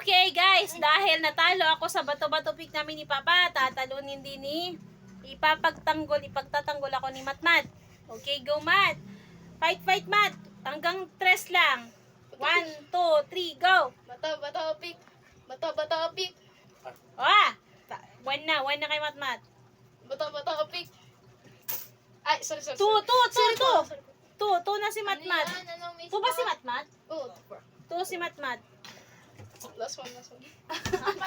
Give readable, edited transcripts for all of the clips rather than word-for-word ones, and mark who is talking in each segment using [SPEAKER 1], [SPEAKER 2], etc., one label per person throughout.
[SPEAKER 1] Okay guys, dahil natalo ako sa bato-bato pick namin ni Papa, tatalunin din ni ipagtatanggol ako ni Matmat. Okay, go Mat. Fight Mat. Hanggang 3 lang. 1, 2, 3, go.
[SPEAKER 2] Bato, pick. Bato, pick.
[SPEAKER 1] Ah! One na kay Matmat.
[SPEAKER 2] Bato, pick. Ay, sorry.
[SPEAKER 1] 2 na si Matmat. 2 ba si Matmat?
[SPEAKER 2] Oo,
[SPEAKER 1] 2 si Matmat.
[SPEAKER 2] last one.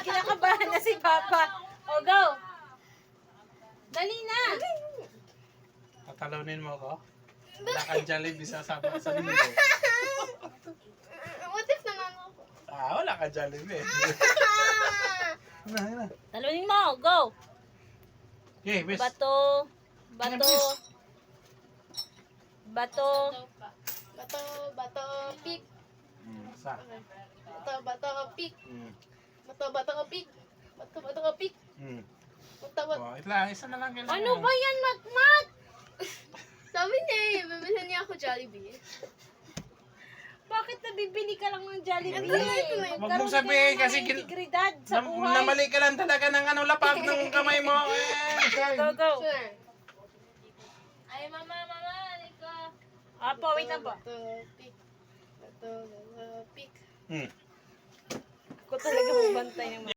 [SPEAKER 1] Kinakabahan na si Papa. O, go. Dali na.
[SPEAKER 3] Tatalunin mo ko? Wala kang Jollibee sa linggo.
[SPEAKER 2] What if nanalo ako?
[SPEAKER 3] Wala kang Jollibee.
[SPEAKER 1] Talunin mo. Go.
[SPEAKER 3] Okay, bis.
[SPEAKER 1] Bato,
[SPEAKER 2] Pick.
[SPEAKER 3] Sa.
[SPEAKER 2] Bato, pick.
[SPEAKER 3] Mm.
[SPEAKER 2] Bato, pick. Bato, pick.
[SPEAKER 3] Mm. Isa na lang kailangan.
[SPEAKER 1] ano ba yan, Matmat?
[SPEAKER 2] Sabi niya bibilhan niya ako Jollibee.
[SPEAKER 1] Bakit nabibili ka lang ng Jollibee?
[SPEAKER 3] Huwag mong sabihin kasi
[SPEAKER 1] integridad sa buhay.
[SPEAKER 3] namali ka lang talaga ng lapag ng kamay mo.
[SPEAKER 1] Go.
[SPEAKER 2] Sure.
[SPEAKER 4] Ay, mama, Rico.
[SPEAKER 1] Apo, wait lang po.
[SPEAKER 2] Bato, pick. Bato, pick.
[SPEAKER 3] Hmm.
[SPEAKER 1] Ako talaga magbantay ng